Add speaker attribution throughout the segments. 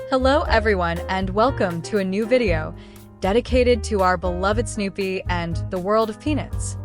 Speaker 1: Hello everyone and welcome to a new video dedicated to our beloved Snoopy and the world of Peanuts.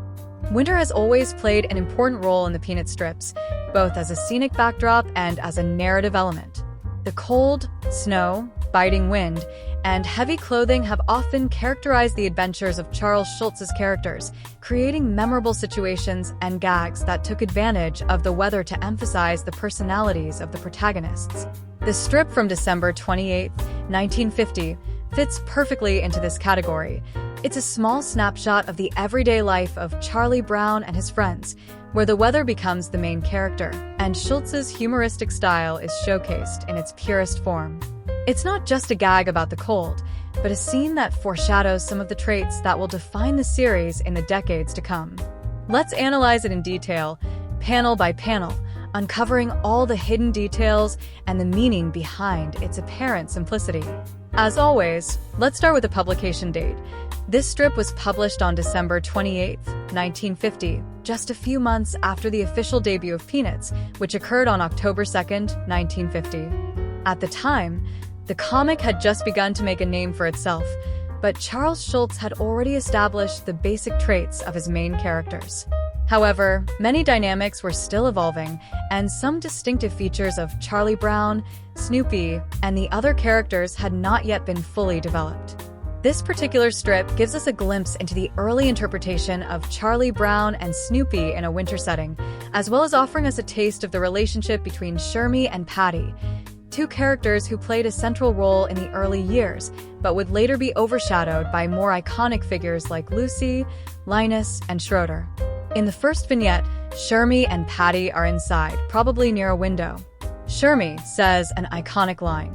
Speaker 1: Winter has always played an important role in the Peanut strips, both as a scenic backdrop and as a narrative element. The cold, snow, biting wind, and heavy clothing have often characterized the adventures of Charles Schulz's characters, creating memorable situations and gags that took advantage of the weather to emphasize the personalities of the protagonists. The strip from December 28, 1950, fits perfectly into this category. It's a small snapshot of the everyday life of Charlie Brown and his friends, where the weather becomes the main character, and Schulz's humoristic style is showcased in its purest form. It's not just a gag about the cold, but a scene that foreshadows some of the traits that will define the series in the decades to come. Let's analyze it in detail, panel by panel, uncovering all the hidden details and the meaning behind its apparent simplicity. As always, let's start with the publication date. This strip was published on December 28, 1950, just a few months after the official debut of Peanuts, which occurred on October 2, 1950. At the time, the comic had just begun to make a name for itself, but Charles Schulz had already established the basic traits of his main characters. However, many dynamics were still evolving, and some distinctive features of Charlie Brown, Snoopy, and the other characters had not yet been fully developed. This particular strip gives us a glimpse into the early interpretation of Charlie Brown and Snoopy in a winter setting, as well as offering us a taste of the relationship between Shermie and Patty, two characters who played a central role in the early years, but would later be overshadowed by more iconic figures like Lucy, Linus, and Schroeder. In the first vignette, Shermie and Patty are inside, probably near a window. Shermie says an iconic line,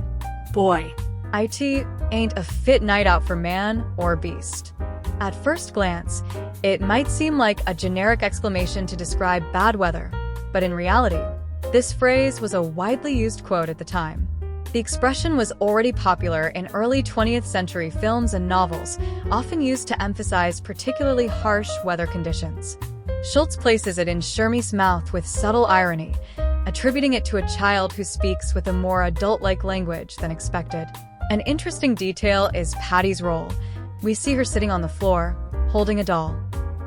Speaker 1: "Boy, it ain't a fit night out for man or beast." At first glance, it might seem like a generic exclamation to describe bad weather, but in reality, this phrase was a widely used quote at the time. The expression was already popular in early 20th century films and novels, often used to emphasize particularly harsh weather conditions. Schulz places it in Shermie's mouth with subtle irony, attributing it to a child who speaks with a more adult-like language than expected. An interesting detail is Patty's role. We see her sitting on the floor, holding a doll.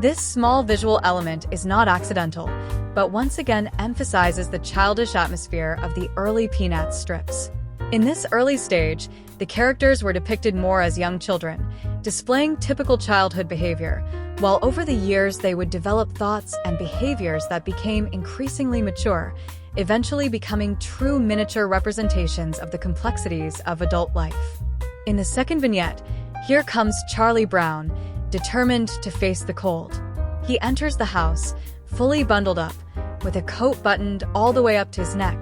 Speaker 1: This small visual element is not accidental, but once again emphasizes the childish atmosphere of the early Peanuts strips. In this early stage, the characters were depicted more as young children, displaying typical childhood behavior, while over the years they would develop thoughts and behaviors that became increasingly mature, eventually becoming true miniature representations of the complexities of adult life. In the second vignette, here comes Charlie Brown, determined to face the cold. He enters the house, fully bundled up, with a coat buttoned all the way up to his neck,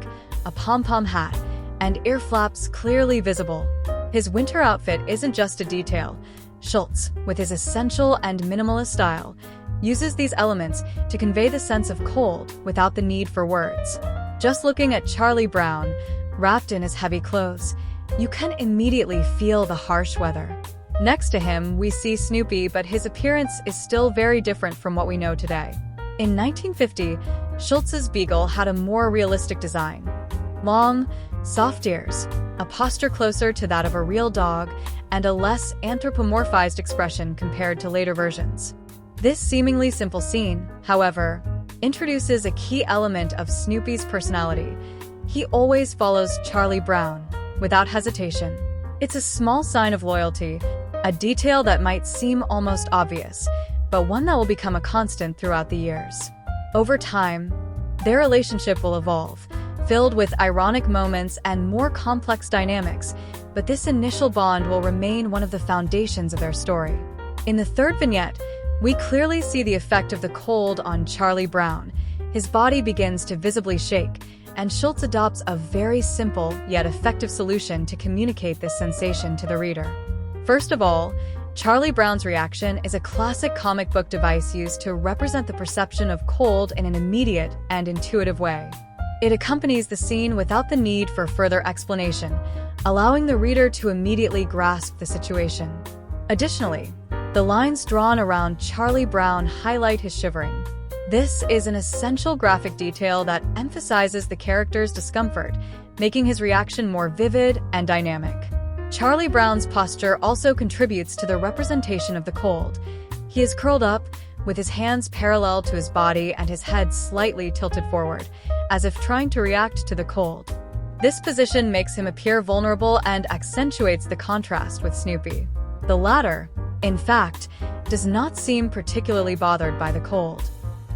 Speaker 1: a pom-pom hat, and ear flaps clearly visible. His winter outfit isn't just a detail. Schulz, with his essential and minimalist style, uses these elements to convey the sense of cold without the need for words. Just looking at Charlie Brown, wrapped in his heavy clothes, you can immediately feel the harsh weather. Next to him, we see Snoopy, but his appearance is still very different from what we know today. In 1950, Schulz's beagle had a more realistic design. Long, soft ears, a posture closer to that of a real dog, and a less anthropomorphized expression compared to later versions. This seemingly simple scene, however, introduces a key element of Snoopy's personality. He always follows Charlie Brown, without hesitation. It's a small sign of loyalty, a detail that might seem almost obvious, but one that will become a constant throughout the years. Over time, their relationship will evolve, filled with ironic moments and more complex dynamics, but this initial bond will remain one of the foundations of their story. In the third vignette, we clearly see the effect of the cold on Charlie Brown. His body begins to visibly shake, and Schulz adopts a very simple yet effective solution to communicate this sensation to the reader. First of all, Charlie Brown's reaction is a classic comic book device used to represent the perception of cold in an immediate and intuitive way. It accompanies the scene without the need for further explanation, allowing the reader to immediately grasp the situation. Additionally, the lines drawn around Charlie Brown highlight his shivering. This is an essential graphic detail that emphasizes the character's discomfort, making his reaction more vivid and dynamic. Charlie Brown's posture also contributes to the representation of the cold. He is curled up, with his hands parallel to his body and his head slightly tilted forward, as if trying to react to the cold. This position makes him appear vulnerable and accentuates the contrast with Snoopy. The latter, in fact, does not seem particularly bothered by the cold.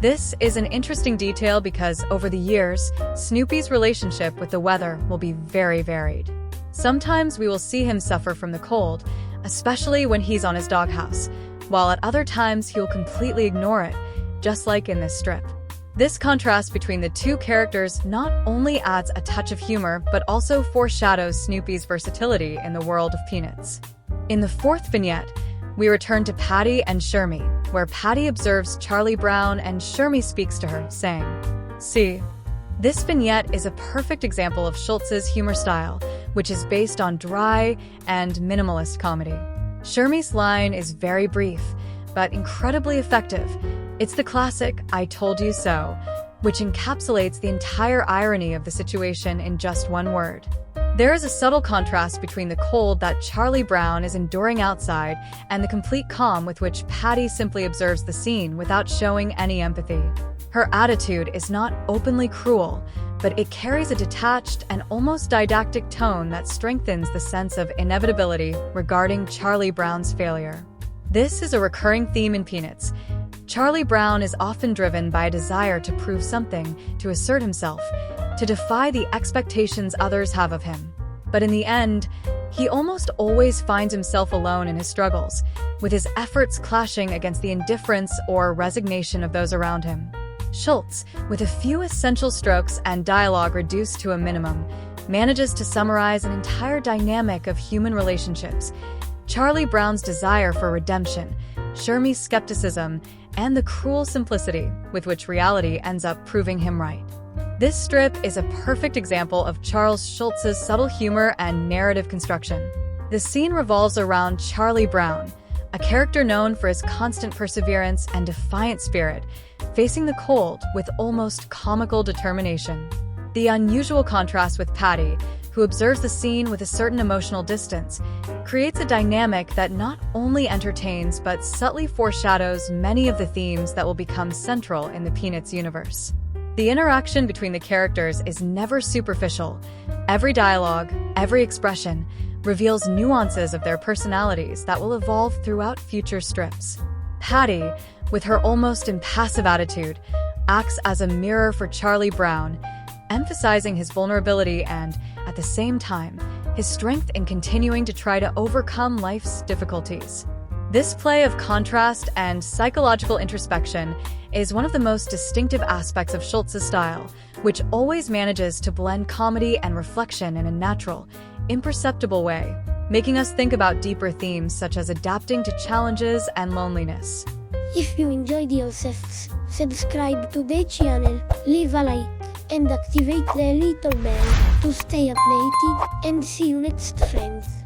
Speaker 1: This is an interesting detail because over the years, Snoopy's relationship with the weather will be very varied. Sometimes we will see him suffer from the cold, especially when he's on his doghouse, while at other times he'll completely ignore it, just like in this strip. This contrast between the two characters not only adds a touch of humor, but also foreshadows Snoopy's versatility in the world of Peanuts. In the fourth vignette, we return to Patty and Shermie, where Patty observes Charlie Brown and Shermie speaks to her, saying, "See." This vignette is a perfect example of Schulz's humor style, which is based on dry and minimalist comedy. Shermie's line is very brief, but incredibly effective. It's the classic "I told you so," which encapsulates the entire irony of the situation in just one word. There is a subtle contrast between the cold that Charlie Brown is enduring outside and the complete calm with which Patty simply observes the scene without showing any empathy. Her attitude is not openly cruel, but it carries a detached and almost didactic tone that strengthens the sense of inevitability regarding Charlie Brown's failure. This is a recurring theme in Peanuts. Charlie Brown is often driven by a desire to prove something, to assert himself, to defy the expectations others have of him. But in the end, he almost always finds himself alone in his struggles, with his efforts clashing against the indifference or resignation of those around him. Schulz, with a few essential strokes and dialogue reduced to a minimum, manages to summarize an entire dynamic of human relationships: Charlie Brown's desire for redemption, Shermie's skepticism, and the cruel simplicity with which reality ends up proving him right. This strip is a perfect example of Charles Schulz's subtle humor and narrative construction. The scene revolves around Charlie Brown, a character known for his constant perseverance and defiant spirit, facing the cold with almost comical determination. The unusual contrast with Patty, who observes the scene with a certain emotional distance, creates a dynamic that not only entertains but subtly foreshadows many of the themes that will become central in the Peanuts universe. The interaction between the characters is never superficial. Every dialogue, every expression, reveals nuances of their personalities that will evolve throughout future strips. Patty, with her almost impassive attitude, acts as a mirror for Charlie Brown, emphasizing his vulnerability and, at the same time, his strength in continuing to try to overcome life's difficulties. This play of contrast and psychological introspection is one of the most distinctive aspects of Schulz's style, which always manages to blend comedy and reflection in a natural, imperceptible way, making us think about deeper themes such as adapting to challenges and loneliness.
Speaker 2: If you enjoyed yourselves, subscribe to the channel, leave a like, and activate the little bell to stay updated, and see you next, friends.